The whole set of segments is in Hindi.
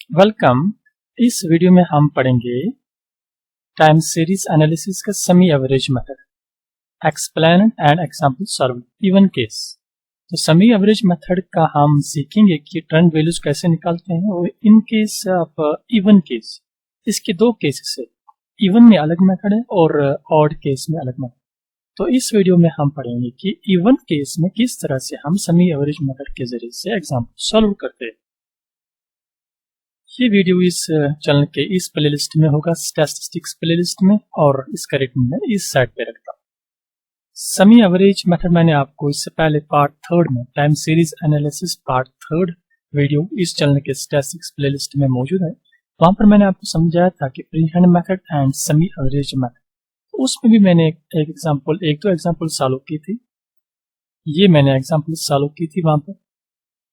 वेलकम। इस वीडियो में हम पढ़ेंगे टाइम सीरीज एनालिसिस का semi average method, explain and example solve even case. तो सेमी एवरेज मेथड का हम सीखेंगे कि ट्रेंड वैल्यूज कैसे निकालते हैं और इन केस ऑफ इवन केस, इसके दो केसेस है, इवन में अलग मेथड है और ऑड केस में अलग मेथड। तो इस वीडियो में हम पढ़ेंगे कि इवन केस में किस तरह से हम सेमी एवरेज मेथड के जरिए से एग्जांपल सॉल्व करते हैं। ये वीडियो इस चैनल के इस प्लेलिस्ट में होगा, स्टैटिस्टिक्स प्लेलिस्ट में, और इसका रेट मैं इस साइड पे रखता हूँ। सेमी एवरेज मेथड मैंने आपको इससे पहले पार्ट 3 में time series analysis part 3 video इस चैनल के स्टैटिस्टिक्स प्लेलिस्ट में मौजूद है। वहां पर मैंने आपको समझाया था कि free hand method and semi average method, तो उसमें भी मैंने एक दो एग्जाम्पल सॉल्व की थी। ये मैंने एग्जाम्पल सॉल्व की थी वहां पर,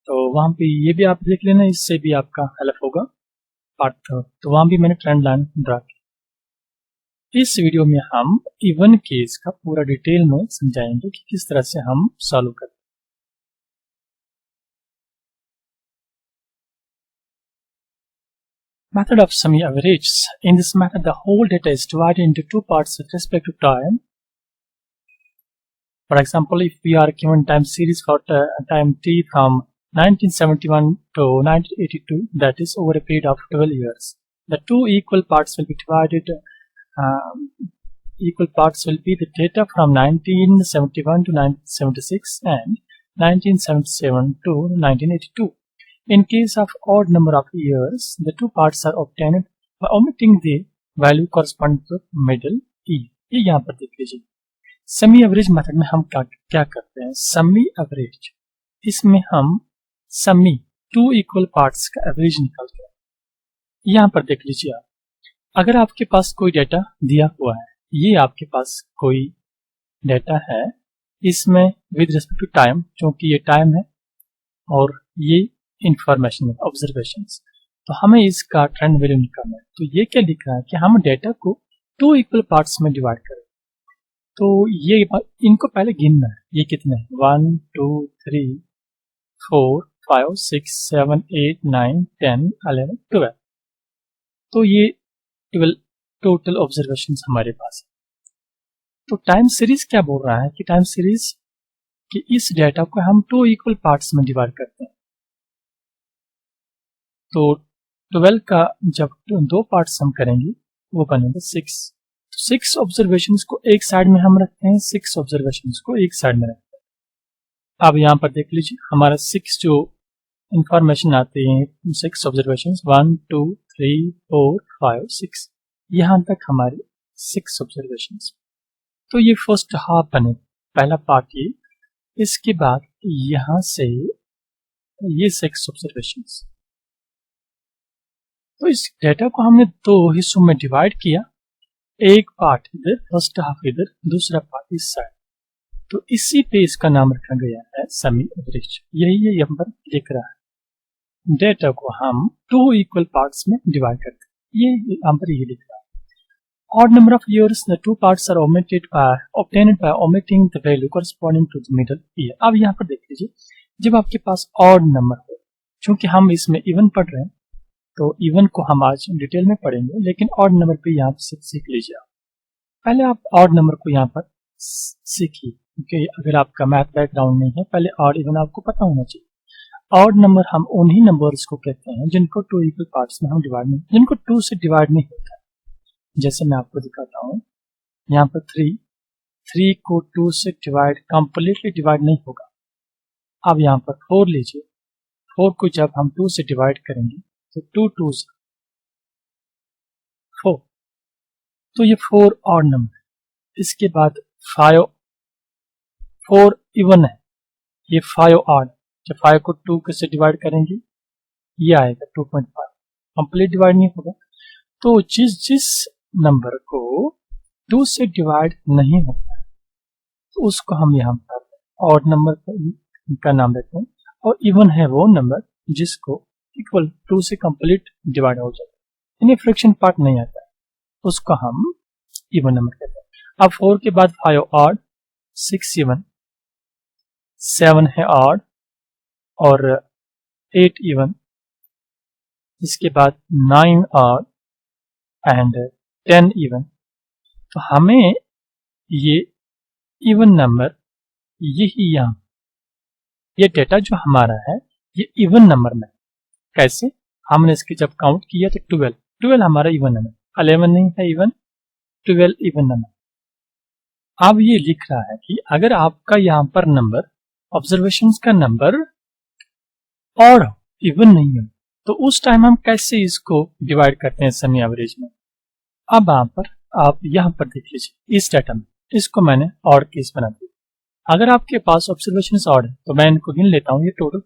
तो वहां पे ये भी आप देख लेना, इससे भी आपका हेल्प होगा पार्ट 3। तो वहां भी मैंने ट्रेंड लाइन ड्रा की। इस वीडियो में हम इवन केस का पूरा डिटेल में समझाएंगे कि किस तरह से हम सॉल्व करते हैं। Method of semi average. In this method, the whole data is divided into two parts with respect to time. For example, if we are given time series for time t from 1971 to 1982, that is over a period of 12 years, the two equal parts will be divided. Equal parts will be the data from 1971 to 1976 and 1977 to 1982. In case of odd number of years, the two parts are obtained by omitting the value corresponding to middle e. ये यहाँ पर देख लीजिए। सेमी एवरेज मेथड में हम क्या करते हैं, सेमी एवरेज, इसमें हम सेमी टू इक्वल पार्ट्स का एवरेज निकालते हैं। यहाँ पर देख लीजिए आप, अगर आपके पास कोई डेटा दिया हुआ है, ये आपके पास कोई डेटा है, इसमें विद रिस्पेक्ट टू टाइम, क्योंकि ये टाइम है और ये इंफॉर्मेशन है, ऑब्जर्वेशंस, तो हमें इसका ट्रेंड वैल्यू निकालना है। तो ये क्या लिख रहा है कि हम डेटा को टू इक्वल पार्ट्स में डिवाइड करें। तो ये इनको पहले गिनना है, ये कितने हैं, 1 2 3 4 5 6 7 8 9 10 11 12। तो ये 12 टोटल ऑब्जर्वेशंस हमारे पास है। तो टाइम सीरीज क्या बोल रहा है कि टाइम सीरीज कि इस डेटा को हम टू इक्वल पार्ट्स में डिवाइड करते हैं। तो 12 का जब दो पार्ट्स हम करेंगे वो बनेगा 6। तो 6 ऑब्जर्वेशंस को एक साइड में हम रखते हैं, 6 ऑब्जर्वेशंस को एक साइड में रखते हैं। अब यहाँ पर देख लीजिए, हमारा 6 जो इंफॉर्मेशन आती है, 6 ऑब्जर्वेशंस 1 2 3 4 5 6, यहाँ तक हमारी 6 ऑब्जर्वेशंस। तो ये फर्स्ट हाफ बने, पहला पार्ट ये। इसके बाद यहाँ से ये 6 ऑब्जर्वेशंस। तो इस डेटा को हमने दो हिस्सों में डिवाइड किया, एक पार्ट इधर, फर्स्ट हाफ इधर, दूसरा पार्ट इस साइड। तो इसी पे इसका नाम रखा गया है सेमी एवरेज। यही ये यहाँ पर लिख रहा है, डेटा को हम टू इक्वल पार्ट्स में डिवाइड करते हैं, ये यहाँ पर ये लिख रहा है। Odd number of years, the two parts are obtained by omitting the value corresponding to the middle year. अब यहाँ पर देख लीजिए, जब आपके पास ऑड नंबर हो, क्योंकि हम इसमें इवन पढ़ रहे हैं तो इवन को हम आज डिटेल में पढ़ेंगे, लेकिन ऑड नंबर पे यहाँ से सीख लीजिए आप। पहले आप ऑड नंबर को यहाँ पर सीखिए, क्योंकि अगर आपका मैथ बैकग्राउंड नहीं है, पहले ऑड इवन आपको पता होना चाहिए। ऑड नंबर हम उन्हीं नंबर्स को कहते हैं जिनको टू इक्वल पार्ट्स में हम डिवाइड नहीं, जिनको टू से डिवाइड नहीं होता। जैसे मैं आपको दिखाता हूँ, यहाँ पर 3 को 2 से कंप्लीटली डिवाइड नहीं होगा। अब यहाँ पर 4 लीजिए, 4 को जब हम 2 से डिवाइड करेंगे तो 2 2 4, तो ये 4 ऑड नंबर। इसके बाद 4 इवन है, ये 5 ऑड। जब 5 को 2 से डिवाइड करेंगे ये आएगा 2.5, कंप्लीट डिवाइड नहीं होगा। तो जिस नंबर को 2 से डिवाइड नहीं होता है तो उसको हम यहाँ पर ऑड नंबर का नाम देते हैं, और इवन है वो नंबर जिसको इक्वल 2 से कंप्लीट डिवाइड हो जाता है, यानी फ्रैक्शन पार्ट नहीं आता है, उसको हम इवन नंबर कहते हैं। अब 4 के बाद 5 ऑड, 6 इवन, 7 है ऑड और 8 इवन, इसके बाद 9 ऑड एंड 10 इवन। तो हमें ये इवन नंबर यही यहाँ, ये डेटा जो हमारा है ये इवन नंबर में। कैसे? हमने इसकी जब काउंट किया तो 12 हमारा इवन नंबर, 11 नहीं है इवन, 12 इवन नंबर। अब ये लिख रहा है कि अगर आपका यहाँ पर नंबर, ऑब्जर्वेशंस का नंबर ऑड हो, इवन नहीं है, तो उस टाइम हम कैसे इसको डिवाइड करते हैं सेमी एवरेज में। अब आप यहाँ पर देख लीजिए, इस डाटा में इसको मैंने ऑड केस बना दिया। अगर आपके पास ऑब्जर्वेशन ऑड है तो मैं इनको गिन लेता हूँ, ये टोटल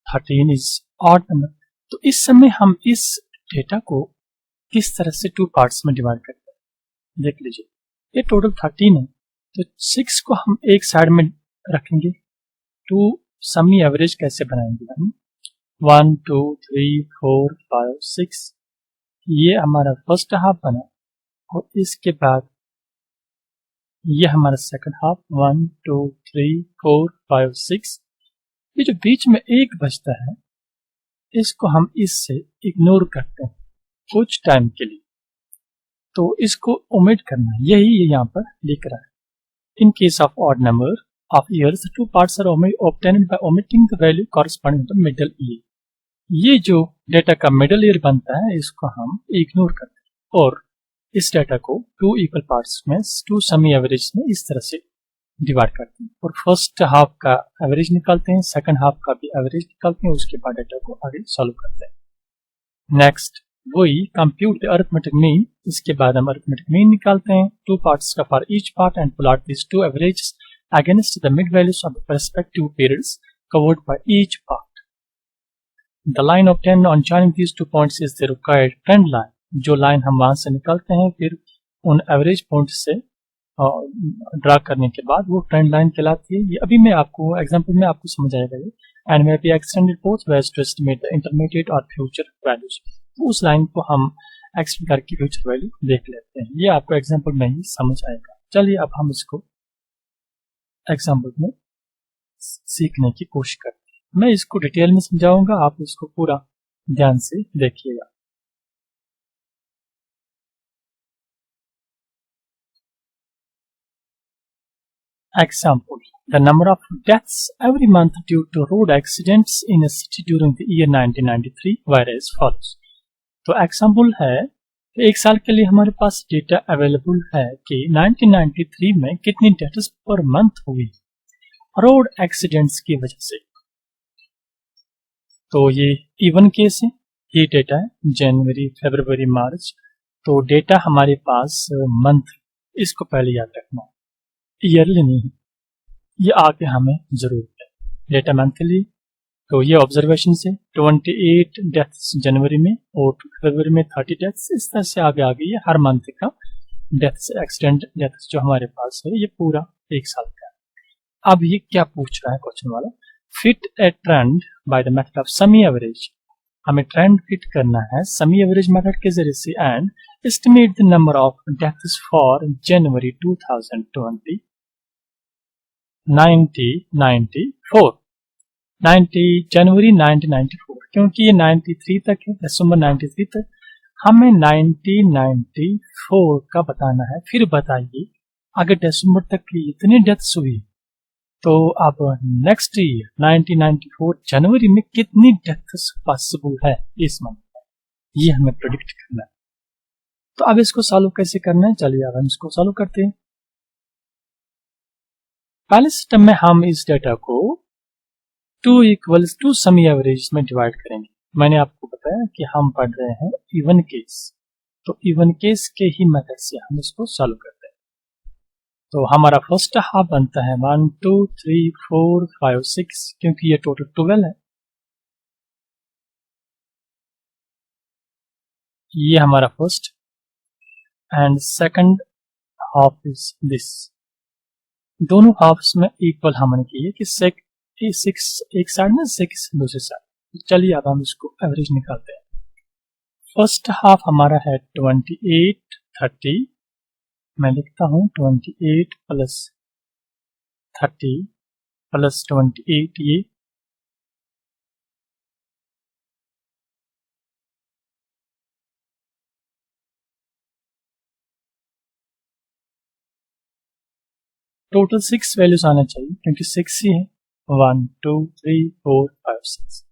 13 इज ऑड नंबर। तो इस समय हम इस डेटा को किस तरह से 2 पार्ट्स में डिवाइड करते हैं, देख लीजिए। ये टोटल 13 है, तो 6 को हम एक साइड में रखेंगे। 2 समी एवरेज कैसे बनाएंगे हम, 1 2 3 4 5 6, ये हमारा फर्स्ट हाफ बना, और इसके बाद ये हमारा सेकंड हाफ, 1 2 3 4 5 6। ये जो बीच में एक बचता है इसको हम इससे इग्नोर करते हैं कुछ टाइम के लिए, तो इसको ओमिट करना है, यही यहाँ पर लिख रहा है। In case of odd number of years, 2 parts are obtained by omitting the value corresponding to middle year। ये जो डेटा का मिडल ईयर बनता है इसको हम इग्नोर करते हैं, और इस डेटा को 2 इक्वल पार्ट्स में, 2 सेमी एवरेज में इस तरह से डिवाइड करते हैं, और फर्स्ट हाफ का एवरेज निकालते हैं, सेकंड हाफ का भी एवरेज निकालते हैं, उसके बाद डेटा को आगे सॉल्व करते हैं। नेक्स्ट वही कंप्यूट द अरिथमेटिक मीन, इसके बाद हम अरिथमेटिक मीन निकालते हैं, 2 पार्ट्स का for each part and plot this 2 averages against the mid values of the respective periods covered by each part. The line obtained on joining these 2 points is the required trend line। जो लाइन हम वहां से निकालते हैं फिर उन एवरेज पॉइंट से ड्रा करने के बाद वो ट्रेंड लाइन कहलाती है। ये अभी मैं आपको एग्जांपल में आपको समझ आएगा ये। And may be extended both ways to estimate the intermediate or future values. उस लाइन को हम एक्सटेंड करके फ्यूचर वैल्यू देख लेते हैं, ये आपको एग्जांपल में ही समझ आएगा। चलिए अब हम इसको एग्जांपल में सीखने की कोशिश करते हैं। मैं इसको डिटेल में समझाऊंगा, आप इसको पूरा ध्यान से देखिएगा। Example: the number of deaths every month due to road accidents in a city during the year 1993 were as follows। तो एग्जाम्पल है, एक साल के लिए हमारे पास डेटा अवेलेबल है कि 1993 में कितनी डेथ्स पर मंथ हुई रोड एक्सीडेंट्स की वजह से। तो ये इवन केस है, ये डेटा है जनवरी फरवरी मार्च। तो डेटा हमारे पास मंथ, इसको पहले याद रखना, ईयरली नहीं, ये आगे हमें जरूरत है। डेटा मंथली, तो ये ऑब्जर्वेशन से 28 डेथ्स जनवरी में और फरवरी में 30 डेथ्स, इस तरह से आगे आगे ये हर मंथ का डेथ्स, एक्सीडेंट डेथ्स जो हमारे पास है ये पूरा एक साल का है। अब ये क्या पूछ रहा है क्वेश्चन वाला, fit A trend by the method of semi average. हमें ट्रेंड फिट करना है सेमी एवरेज मेथड के जरिए से, and estimate the number of deaths for January 2020 जनवरी 1994, क्योंकि ये 93 तक है, दिसंबर 93 तक, हमें 1994 का बताना है। फिर बताइए अगर दिसंबर तक की इतनी डेथ्स हुई तो अब नेक्स्ट ईयर 1994 जनवरी में कितनी डेथ्स पॉसिबल है इस मंथ में, ये हमें प्रेडिक्ट करना है। तो अब इसको सॉल्व कैसे करना है, चलिए अब हम इसको सॉल्व करते हैं। पहले सिस्टम में हम इस डेटा को 2 सेमी एवरेज में डिवाइड करेंगे। मैंने आपको बताया कि हम पढ़ रहे हैं इवन केस, तो इवन केस के ही मेथड से हम इसको सॉल्व करते हैं। तो हमारा फर्स्ट हाफ बनता है 1 2 3 4 5 6, क्योंकि ये टोटल 12 है। ये हमारा first, and second half is this. दोनों हाफ्स में इक्वल हमने किए कि 6 एक साइड में, 6 दूसरी साइड। चलिए अब हम इसको एवरेज निकालते हैं। फर्स्ट हाफ हमारा है 28 30, मैं लिखता हूं 28 प्लस 30 प्लस 28, ये टोटल 6 वैल्यूज आना चाहिए क्योंकि 6 ही है, 1 2 3 4 5 6।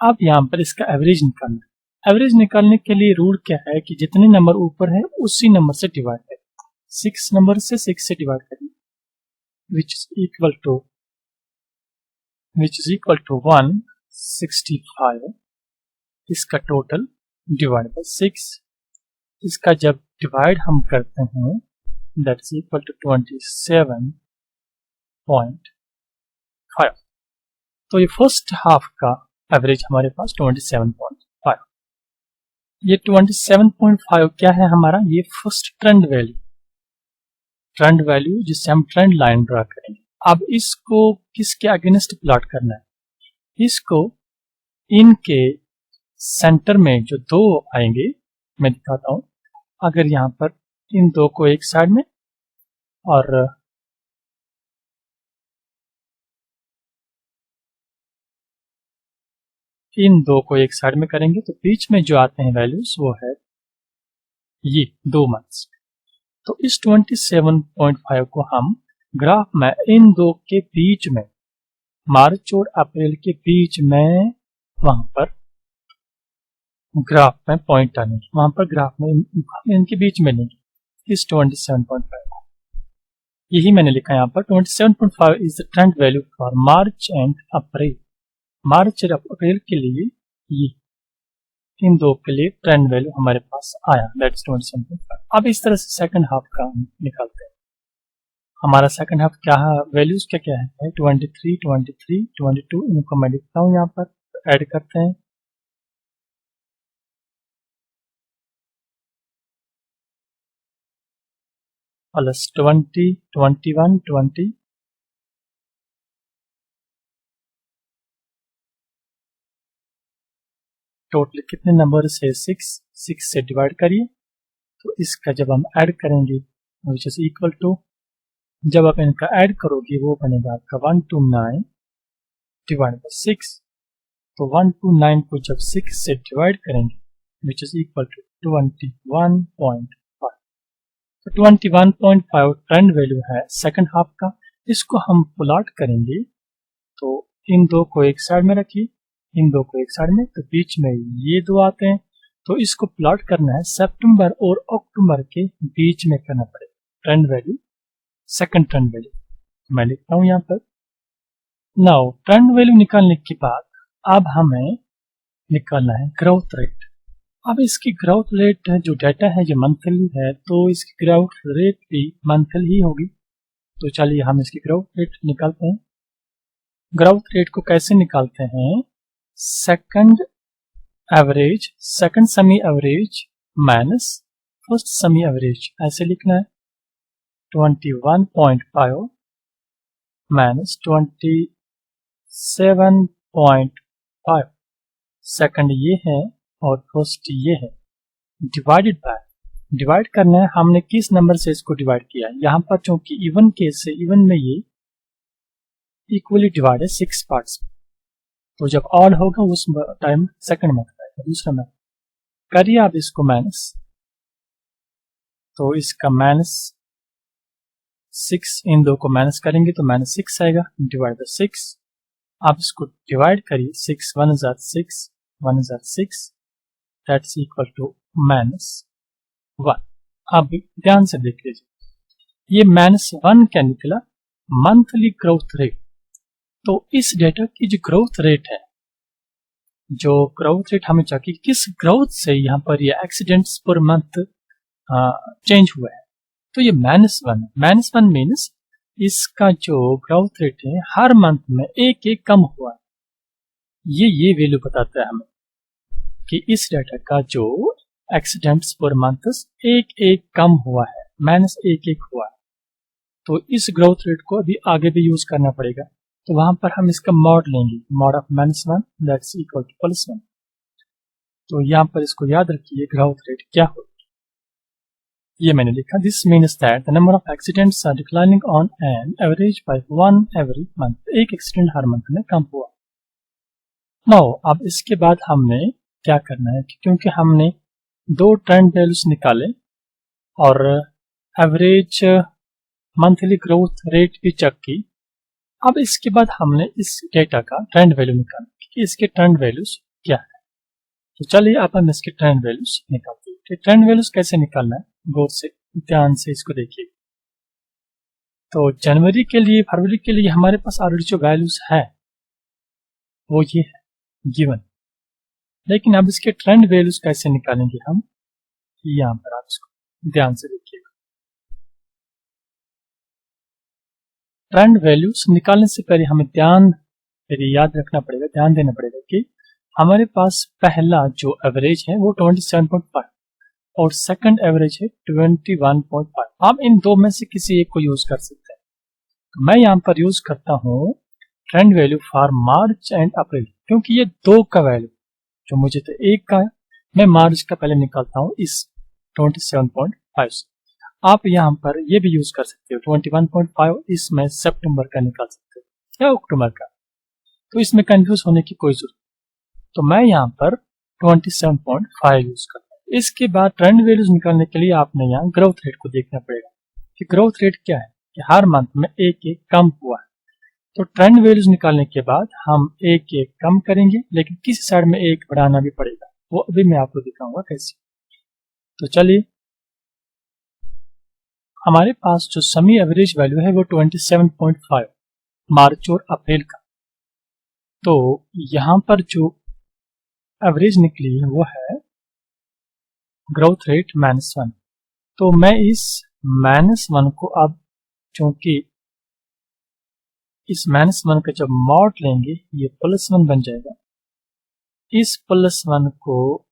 अब यहाँ पर इसका एवरेज निकालना है। एवरेज निकालने के लिए रूल क्या है कि जितने नंबर ऊपर है उसी नंबर से डिवाइड करें। 6 नंबर से 6 से डिवाइड करें, which is equal to 165। इसका टोटल डिवाइड बाय 6। इसका जब डिवाइड हम करते हैं दैट इज इक्वल टू 27.5। तो ये फर्स्ट हाफ का एवरेज हमारे पास 27.5। ये 27.5 क्या है हमारा, ये फर्स्ट ट्रेंड वैल्यू जिससे हम ट्रेंड लाइन ड्रा करेंगे। अब इसको किसके अगेंस्ट प्लॉट करना है, इसको इनके सेंटर में जो दो आएंगे मैं दिखाता हूं। अगर यहाँ पर इन दो को एक साइड में और इन दो को एक साइड में करेंगे तो बीच में जो आते हैं वैल्यूज वो है ये 2 मंथ्स। तो इस 27.5 को हम ग्राफ में इन दो के बीच में, मार्च और अप्रैल के बीच में, वहां पर ग्राफ में पॉइंट आने, वहां पर ग्राफ में इनके बीच में लेंगे इस 27.5। यही मैंने लिखा यहाँ पर 27.5 is the trend value for March and April. March और अप्रैल के लिए ये इन दो के लिए ट्रेंड वैल्यू हमारे पास आया, दैट्स 27.5। अब इस तरह से सेकंड हाफ का हम निकालते हैं। हमारा सेकंड हाफ क्या है, वैल्यूज क्या क्या है, 23 23 22, इनको मैं लिखता हूँ यहाँ पर, ऐड करते हैं। प्लस 20 21 20, टोटल कितने नंबर से 6 से डिवाइड करिए। तो इसका जब हम ऐड करेंगे विच इज इक्वल टू, जब आप इनका ऐड करोगे वो बनेगा आपका 129 डिवाइड बाय 6। तो 129 को जब 6 से डिवाइड करेंगे विच इज इक्वल टू 21.5। तो 21.5 ट्रेंड वैल्यू है सेकंड हाफ का। इसको हम प्लॉट करेंगे तो इन दो को एक साइड में रखिए, इन दो को एक साइड में, तो बीच में ये दो आते हैं। तो इसको प्लॉट करना है सितंबर और अक्टूबर के बीच में करना पड़ेगा trend value, second trend value. मैं लिखता हूं यहाँ पर। नाउ ट्रेंड वैल्यू निकालने के बाद अब हमें निकालना है ग्रोथ रेट। अब इसकी ग्रोथ रेट जो डाटा है जो मंथली है, तो इसकी ग्रोथ रेट भी मंथली ही होगी। तो चलिए हम इसकी ग्रोथ रेट निकालते हैं। ग्रोथ रेट को कैसे निकालते हैं, second average, second semi average minus first semi average, ऐसे लिखना है। 21.5 माइनस 27.5, सेकंड ये है और फर्स्ट ये है, डिवाइडेड बाय, डिवाइड करना है हमने किस नंबर से इसको डिवाइड किया है। यहाँ पर चूंकि इवन केस से, इवन में ये इक्वली डिवाइड है 6 पार्ट्स में, तो जब ऑड होगा उस टाइम सेकंड में आएगा, दूसरा में करिए आप इसको माइनस। तो इसका माइनस 6, इन दो को माइनस करेंगे तो माइनस 6 आएगा, डिवाइड बाय 6। आप इसको डिवाइड करिए, 6 1 जार 6 1 जार 6, दैट्स इक्वल टू -1। अब ध्यान से देख लीजिए, ये -1 क्या निकला, मंथली ग्रोथ रेट। तो इस डेटा की जो ग्रोथ रेट है, जो ग्रोथ रेट हमें चाहिए किस ग्रोथ से यहाँ पर ये एक्सीडेंट्स पर मंथ चेंज हुआ है, तो ये -1 है। -1 मीन्स इसका जो ग्रोथ रेट है हर मंथ में एक एक कम हुआ है। ये वैल्यू बताता है हमें कि इस डाटा का जो एक्सीडेंट्स पर मंथ एक एक कम हुआ है, -1 हुआ है। तो इस ग्रोथ रेट को अभी आगे भी यूज करना पड़ेगा। तो वहां पर हम इसका मॉड लेंगे, mod of -1 that's equal to +1। तो यहाँ पर इसको याद रखिए ग्रोथ रेट क्या होगी। ये मैंने लिखा, this means that the number of accidents are declining on an average by 1 every month. एक एक्सीडेंट हर मंथ में कम हुआ। नाउ अब इसके बाद हमने क्या करना है, क्योंकि हमने दो ट्रेंड वैल्यूज निकाले और एवरेज मंथली ग्रोथ रेट भी चेक की। अब इसके बाद हमने इस डेटा का ट्रेंड वैल्यू निकाला कि इसके ट्रेंड वैल्यूज क्या है। तो चलिए अब हम इसके ट्रेंड वैल्यूज निकालते हैं। ट्रेंड वैल्यूज कैसे निकालना है, गौर से ध्यान से इसको देखिए। तो जनवरी के लिए, फरवरी के लिए हमारे पास ऑलरेडी जो वैल्यूज है वो ये है गिवन, लेकिन अब इसके ट्रेंड वैल्यूज कैसे निकालेंगे हम, यहाँ पर आप इसको ध्यान से देखिएगा। ट्रेंड वैल्यूज निकालने से पहले हमें याद रखना पड़ेगा, ध्यान देना पड़ेगा कि हमारे पास पहला जो एवरेज है वो 27.5 और सेकंड एवरेज है 21.5। हम इन दो में से किसी एक को यूज कर सकते हैं। तो मैं यहाँ पर यूज करता हूँ trend value for March and अप्रैल, क्योंकि ये दो का वैल्यू जो मुझे तो एक का है, मैं मार्च का पहले निकालता हूँ इस 27.5 से। आप यहाँ पर ये भी यूज कर सकते हो 21.5, इसमें सितंबर का निकाल सकते हो या अक्टूबर का, तो इसमें कंफ्यूज होने की कोई जरूरत नहीं। तो मैं यहाँ पर 27.5 यूज करता हूँ। इसके बाद ट्रेंड वैल्यूज निकालने के लिए आपने यहाँ ग्रोथ रेट को देखना पड़ेगा कि ग्रोथ रेट क्या है, कि हर मंथ में एक एक कम हुआ है। तो ट्रेंड वैल्यूज निकालने के बाद हम एक एक कम करेंगे, लेकिन किसी साइड में एक बढ़ाना भी पड़ेगा, वो अभी मैं आपको दिखाऊंगा कैसे। तो चलिए, हमारे पास जो सेमी एवरेज वैल्यू है वो 27.5 मार्च और अप्रैल का। तो यहां पर जो एवरेज निकली है वो है ग्रोथ रेट -1। तो मैं इस -1 को अब, चूंकि इस -1 का जब मॉड लेंगे ये +1 बन जाएगा। इस +1 को,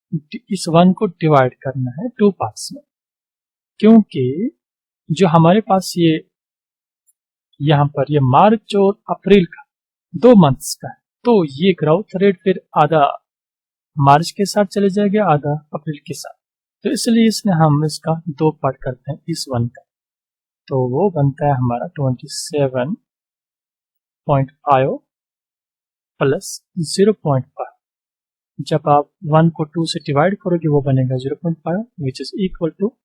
इस 1 को डिवाइड करना है 2 पार्ट्स में, क्योंकि जो हमारे पास ये यहाँ पर ये मार्च और अप्रैल का 2 मंथ्स का है, तो ये ग्रोथ रेट फिर आधा मार्च के साथ चले जाएगा, आधा अप्रैल के साथ। तो इसलिए इसने हम इसका 2 पार्ट करते हैं इस 1 का, तो वो बनता है हमारा 27.5 प्लस 0.5। जब आप 1 को 2 से डिवाइड करोगे वो बनेगा 0.5, विच इज इक्वल टू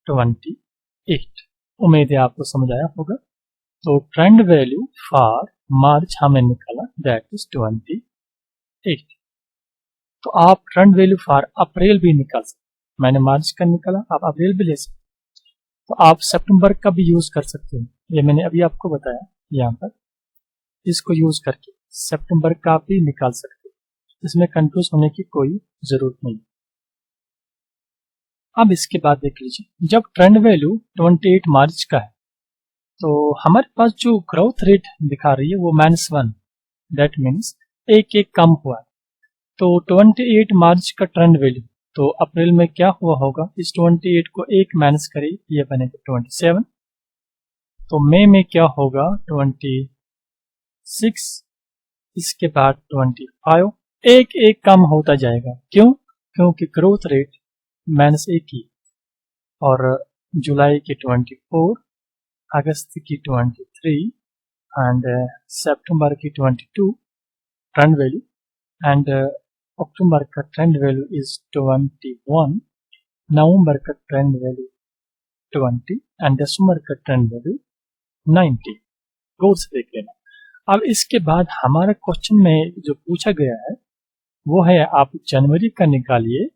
28। उम्मीद है आपको समझ आया होगा। तो ट्रेंड वैल्यू फॉर मार्च हमने निकाला, दैट इज 28। तो आप ट्रेंड वैल्यू फॉर अप्रैल भी निकाल सकते, मैंने मार्च का निकाला, आप अप्रैल भी ले सकते। तो आप सितंबर का भी यूज कर सकते हैं, ये मैंने अभी आपको बताया। यहाँ पर इसको यूज करके सितंबर का भी निकाल सकते हैं, इसमें कंफ्यूज होने की कोई जरूरत नहीं। अब इसके बाद देख लीजिए, जब ट्रेंड वैल्यू 28 मार्च का है तो हमारे पास जो ग्रोथ रेट दिखा रही है वो -1, दैट मीन्स एक एक कम हुआ है। तो 28 मार्च का ट्रेंड वैल्यू, तो अप्रैल में क्या हुआ होगा, इस 28 को एक माइनस करें, ये बनेगा 27। तो मई में क्या होगा 26, इसके बाद 25, एक एक कम होता जाएगा। क्यों? क्योंकि ग्रोथ रेट -1 की, और जुलाई की 24, अगस्त की 23 एंड सितंबर की 22 ट्रेंड वैल्यू, एंड अक्टूबर का ट्रेंड वैल्यू इज 21, नवंबर का ट्रेंड वैल्यू 20 एंड दिसंबर का ट्रेंड वैल्यू 90। गौर से देख लेना। अब इसके बाद हमारा क्वेश्चन में जो पूछा गया है वो है आप जनवरी का निकालिए।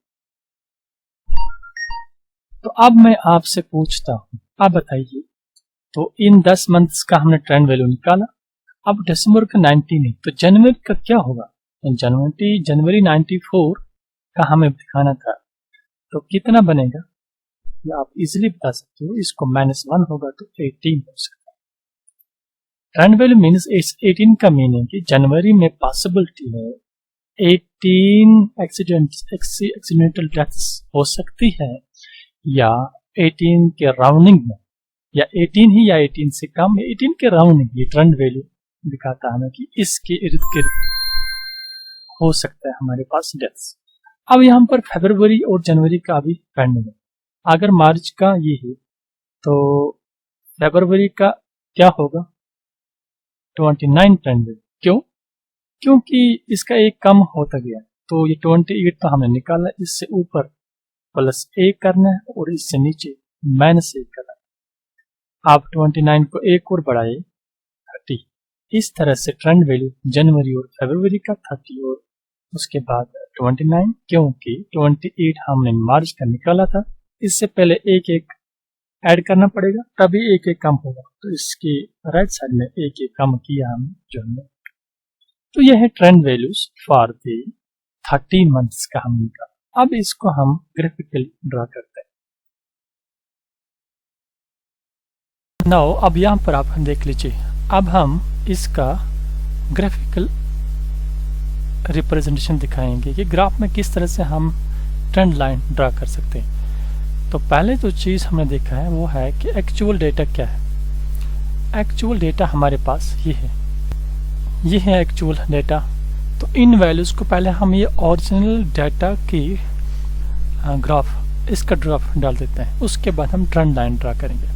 तो अब मैं आपसे पूछता हूं, आप बताइए, तो इन 10 मंथ्स का हमने ट्रेंड वैल्यू निकाला, अब दिसंबर का 90 नहीं, तो जनवरी का क्या होगा? जनवरी 94 का हमें दिखाना था, तो कितना बनेगा ये आप इजीली बता सकते हो। इसको -1 होगा तो 18 हो सकता है। ट्रेंड वैल्यू मीन्स इस 18 का मीनिंग कि जनवरी में पॉसिबिलिटी है 18 एक्सीडेंटल डेथ्स हो सकती है, या 18 के राउंडिंग में, या 18 ही, या 18 से कम, 18 के राउंडिंग। ये ट्रेंड वैल्यू दिखाता है हमें कि इसके इर्द गिर्द हो सकता है हमारे पास डेथ्स। अब यहाँ पर फरवरी और जनवरी का भी पेंडिंग है। अगर मार्च का ये है तो फरवरी का क्या होगा 29 ट्रेंड वैल्यू। क्यों? क्योंकि इसका एक कम होता गया, तो ये 28 तो हमने निकाला, इससे ऊपर +1 करना है और इससे नीचे माइनस 1 कर रहा है। आप 29 को एक और बढ़ाए 30। इस तरह से ट्रेंड वैल्यू जनवरी और फरवरी का 30 और उसके बाद 29, क्योंकि 28 हमने मार्च का निकाला था, इससे पहले एक एक ऐड करना पड़ेगा तभी एक एक कम होगा। तो इसकी राइट साइड में एक एक कम किया हम जो हमने। तो यह है trend values for the 13 months का हम निकाला। अब इसको हम ग्राफिकली ड्रा करते हैं। नाउ अब यहाँ पर आप देख लीजिए, अब हम इसका ग्राफिकल रिप्रेजेंटेशन दिखाएंगे कि ग्राफ में किस तरह से हम ट्रेंड लाइन ड्रा कर सकते हैं। तो पहले जो चीज़ हमने देखा है वो है कि एक्चुअल डेटा क्या है। एक्चुअल डेटा हमारे पास ये है एक्चुअल डेटा। तो इन वैल्यूज़ को पहले हम ये ओरिजिनल डेटा की ग्राफ, इसका ग्राफ डाल देते हैं, उसके बाद हम ट्रेंड लाइन ड्रा करेंगे।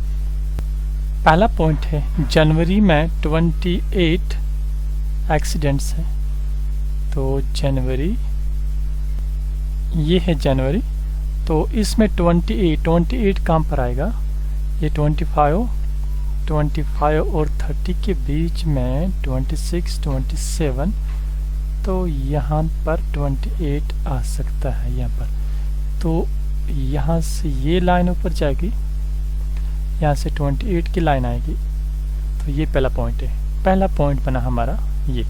पहला पॉइंट है जनवरी में 28 एक्सीडेंट्स हैं। तो जनवरी, ये है जनवरी, तो इसमें 28 कहाँ पर आएगा, ये 25 और 30 के बीच में 26, 27, तो यहाँ पर 28 आ सकता है यहाँ पर। तो यहाँ से ये लाइन ऊपर जाएगी, यहाँ से 28 की लाइन आएगी। तो ये पहला पॉइंट है, पहला पॉइंट बना हमारा ये।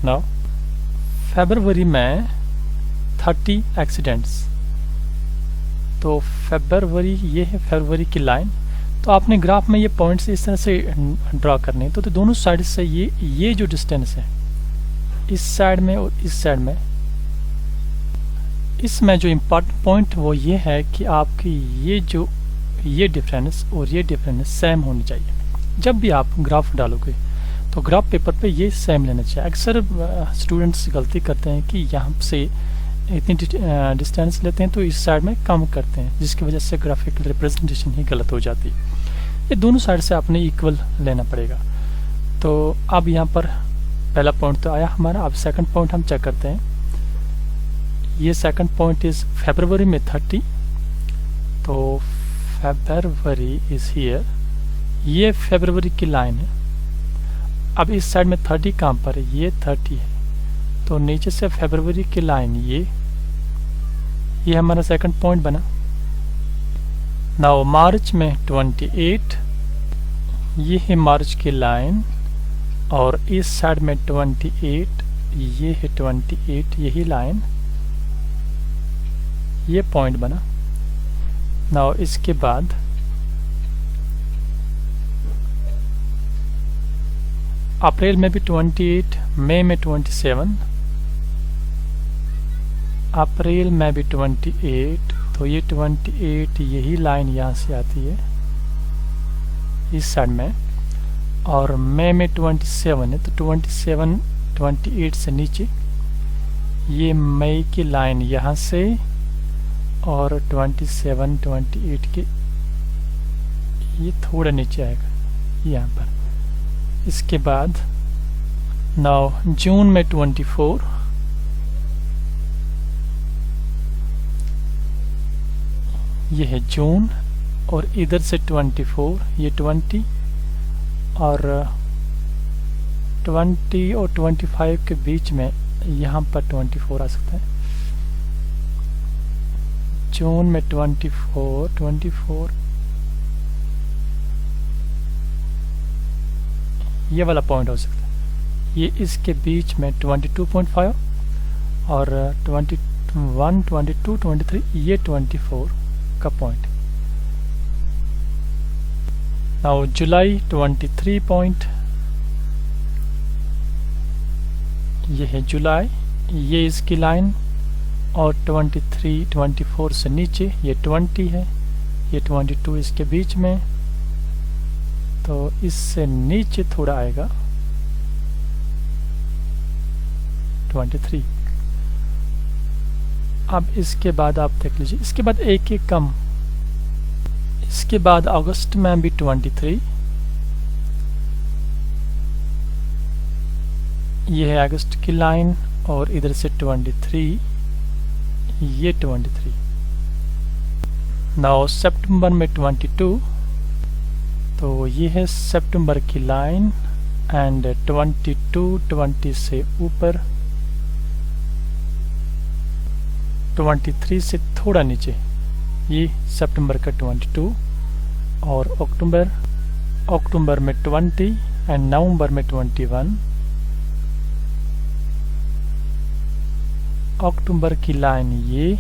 नाउ फरवरी में 30 एक्सीडेंट्स, तो फरवरी, ये है फरवरी की लाइन। तो आपने ग्राफ में ये पॉइंट्स इस तरह से ड्रा करने हैं। तो दोनों साइड से ये जो डिस्टेंस है इस साइड में और इस साइड में, इसमें जो इम्पोर्टेंट पॉइंट वो ये है कि आपकी ये डिफरेंस और ये डिफरेंस सेम होनी चाहिए। जब भी आप ग्राफ डालोगे तो ग्राफ पेपर पे ये सेम लेना चाहिए। अक्सर स्टूडेंट्स गलती करते हैं कि यहाँ से इतनी डिस्टेंस लेते हैं तो इस साइड में कम करते हैं, जिसकी वजह से ग्राफिकल रिप्रेजेंटेशन ही गलत हो जाती है। ये दोनों साइड से आपने इक्वल लेना पड़ेगा। तो अब यहाँ पर पहला पॉइंट तो आया हमारा। अब सेकंड पॉइंट हम चेक करते हैं। ये सेकंड पॉइंट इज फरवरी में 30, तो फरवरी इज हियर, ये फरवरी की लाइन है। अब इस साइड में 30 कहाँ पर है, ये 30 है, तो नीचे से फरवरी की लाइन ये हमारा सेकंड पॉइंट बना। नाउ मार्च में 28, ये है मार्च की लाइन, और इस साइड में 28, ये है 28, यही लाइन, ये पॉइंट बना। नाउ इसके बाद अप्रैल में भी 28, मई में 27, अप्रैल में भी 28, तो ये 28, यही लाइन यहाँ से आती है इस साइड में, और मई में 27 है, तो 27, 28 से नीचे, ये मई की लाइन यहाँ से, और 27, 28 के ये थोड़ा नीचे आएगा यहाँ पर। इसके बाद नाउ जून में 24, ये है जून, और इधर से 24, ये 20, और 20 और 25 के बीच में यहाँ पर 24 आ सकता है। जून में 24, ये वाला पॉइंट हो सकता है। ये इसके बीच में 22.5, और 21, 22, 23, ये 24 का पॉइंट। नाउ जुलाई 23 पॉइंट, ये है जुलाई, ये इसकी लाइन, और 23, 24 से नीचे ये 20 है, ये 22 इसके बीच में, तो इससे नीचे थोड़ा आएगा 23। अब इसके बाद आप देख लीजिए, इसके बाद एक एक कम, इसके बाद अगस्त में भी 23, ये है अगस्त की लाइन, और इधर से 23, ये 23। नाउ सितंबर में 22, तो ये है सितंबर की लाइन एंड 20 से ऊपर 23 से थोड़ा नीचे ये सितंबर का 22 और अक्टूबर में 20 एंड नवंबर में 21। अक्टूबर की लाइन ये,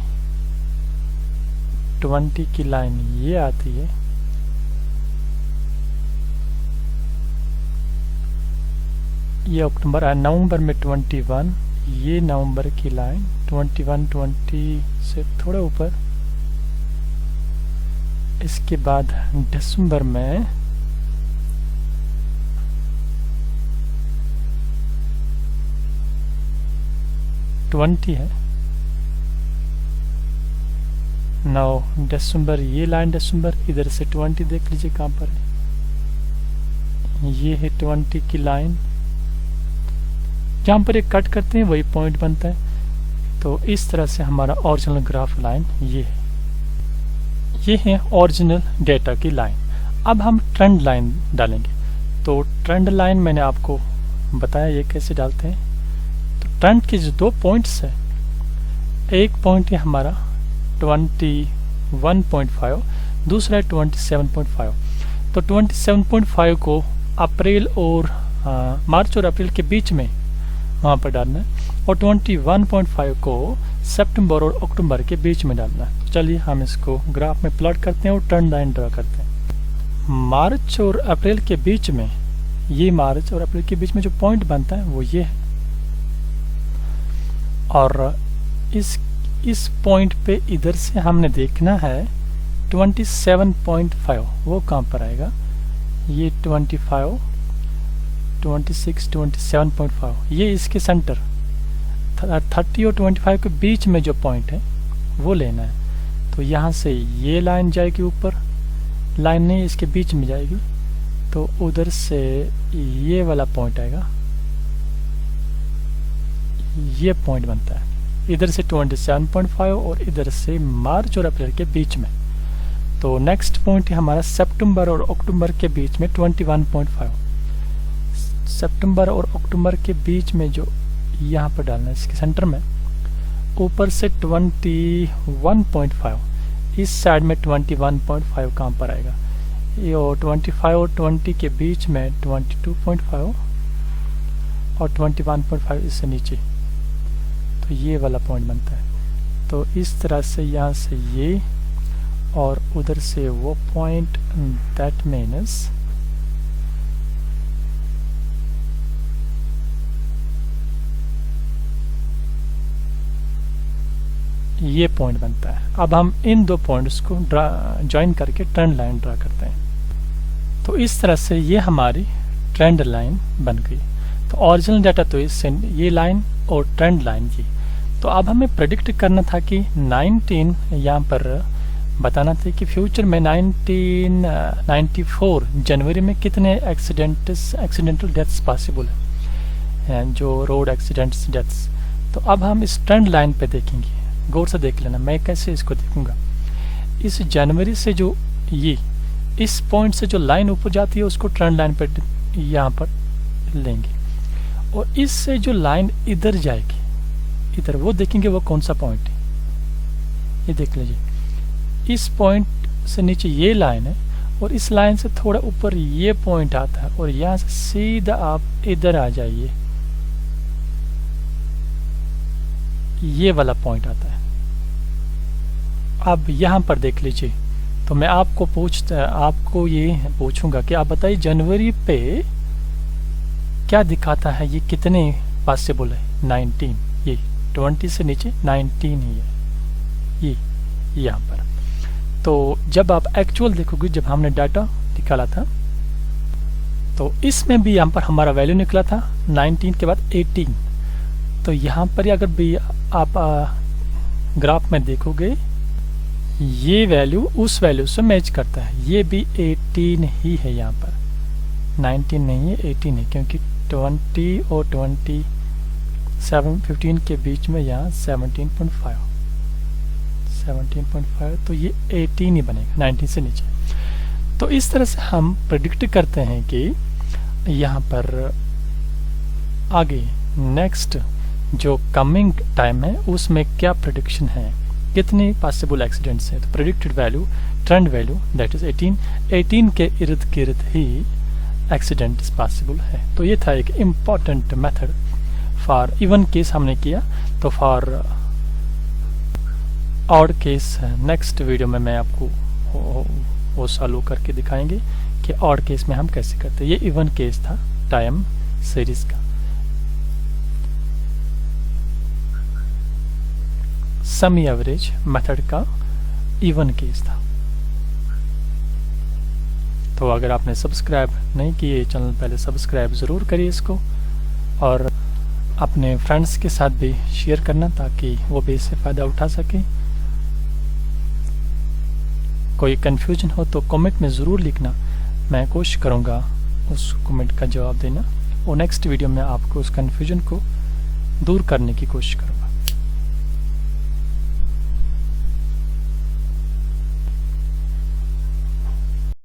20 की लाइन ये आती है, ये अक्टूबर और नवंबर में 21, ये नवंबर की लाइन 20 से थोड़ा ऊपर। इसके बाद दिसंबर में है। नाउ दिसंबर, ये लाइन दिसंबर, इधर से 20 देख लीजिए कहाँ पर है, ये है 20 की लाइन। जहाँ पर एक कट करते हैं वही पॉइंट बनता है। तो इस तरह से हमारा ओरिजिनल ग्राफ लाइन ये है। ये है ओरिजिनल डेटा की लाइन। अब हम ट्रेंड लाइन डालेंगे। तो ट्रेंड लाइन मैंने आपको बताया ये कैसे डालते हैं। तो ट्रेंड के जो 2 पॉइंट्स है, एक पॉइंट है हमारा 21.5, दूसरा है 27.5। तो 27.5 को अप्रैल और मार्च और अप्रैल के बीच में वहाँ पर डालना है, और 21.5 को सितंबर और अक्टूबर के बीच में डालना है। तो चलिए हम इसको ग्राफ में प्लॉट करते हैं और ट्रेंड लाइन ड्रा करते हैं। मार्च और अप्रैल के बीच में, ये मार्च और अप्रैल के बीच में जो पॉइंट बनता है वो ये है, और इस पॉइंट पे इधर से हमने देखना है 27.5, वो कहाँ पर आएगा, ये 25, 26, 27.5, ये इसके सेंटर 30 और 25 के बीच में जो पॉइंट है वो लेना है। तो यहाँ से ये लाइन जाएगी ऊपर, लाइन नहीं इसके बीच में जाएगी, तो उधर से ये वाला पॉइंट आएगा, ये पॉइंट बनता है इधर से 27.5 और इधर से मार्च और अप्रैल के बीच में। तो नेक्स्ट पॉइंट है हमारा सितंबर और अक्टूबर के बीच में 21.5। सितंबर और अक्टूबर के बीच में जो यहाँ पर डालना है इसके सेंटर में, ऊपर से 21.5, इस साइड में 21.5 कहाँ पर आएगा, ये 25 और 20 के बीच में 22.5 और 21.5 इससे नीचे, तो ये वाला पॉइंट बनता है। तो इस तरह से यहाँ से ये और उधर से वो पॉइंट, दैट मीन्स ये पॉइंट बनता है। अब हम इन 2 पॉइंट्स को ज्वाइन करके ट्रेंड लाइन ड्रा करते हैं। तो इस तरह से ये हमारी ट्रेंड लाइन बन गई। तो ओरिजिनल डाटा तो इससे ये लाइन और ट्रेंड लाइन की। तो अब हमें प्रेडिक्ट करना था कि 19 यहाँ पर बताना था कि फ्यूचर में 1994 जनवरी में कितने एक्सीडेंटल डेथ्स पॉसिबल है, जो रोड एक्सीडेंट्स डेथ्स। तो अब हम इस ट्रेंड लाइन पे देखेंगे, गौर से देख लेना। मैं कैसे इसको देखूंगा, इस जनवरी से जो ये इस पॉइंट से जो लाइन ऊपर जाती है उसको ट्रेंड लाइन पे यहाँ पर लेंगे, और इससे जो लाइन इधर जाएगी, इधर वो देखेंगे वो कौन सा पॉइंट है। ये देख लीजिए, इस पॉइंट से नीचे ये लाइन है और इस लाइन से थोड़ा ऊपर ये पॉइंट आता है, और यहाँ से सीधा आप इधर आ जाइए, ये वाला पॉइंट आता है। अब यहाँ पर देख लीजिए, तो मैं आपको ये पूछूंगा कि आप बताइए जनवरी पे क्या दिखाता है, ये कितने पॉसिबल है। 19, ये 20 से नीचे 19 ही है ये यहाँ पर। तो जब आप एक्चुअल देखोगे, जब हमने डाटा निकाला था तो इसमें भी यहाँ पर हमारा वैल्यू निकला था 19 के बाद 18। तो यहाँ पर अगर भी आप ग्राफ में देखोगे, ये वैल्यू उस वैल्यू से मैच करता है। ये भी 18 ही है, यहाँ पर 19 नहीं है 18 है, क्योंकि 20 और 15 के बीच में यहाँ 17.5 17.5, तो ये 18 ही बनेगा 19 से नीचे। तो इस तरह से हम प्रेडिक्ट करते हैं कि यहाँ पर आगे नेक्स्ट जो कमिंग टाइम है उसमें क्या प्रेडिक्शन है, कितने पॉसिबल एक्सीडेंट्स हैं। तो predicted value, trend value that is 18 के इर्द गिर्द ही एक्सीडेंट पॉसिबल है। तो ये था एक important method for even case हमने किया। तो for odd case next video में मैं आपको वो सॉल्व करके दिखाएंगे कि ऑड केस में हम कैसे करते हैं। ये इवन केस था टाइम सीरीज का। समी एवरेज मेथड का इवन केस था। तो अगर आपने सब्सक्राइब नहीं किए चैनल, पहले सब्सक्राइब ज़रूर करिए इसको और अपने फ्रेंड्स के साथ भी शेयर करना ताकि वो भी इससे फ़ायदा उठा सकें। कोई कन्फ्यूजन हो तो कमेंट में ज़रूर लिखना, मैं कोशिश करूँगा उस कमेंट का जवाब देना और नेक्स्ट वीडियो में आपको उस कन्फ्यूजन को दूर करने की कोशिश करूँगा।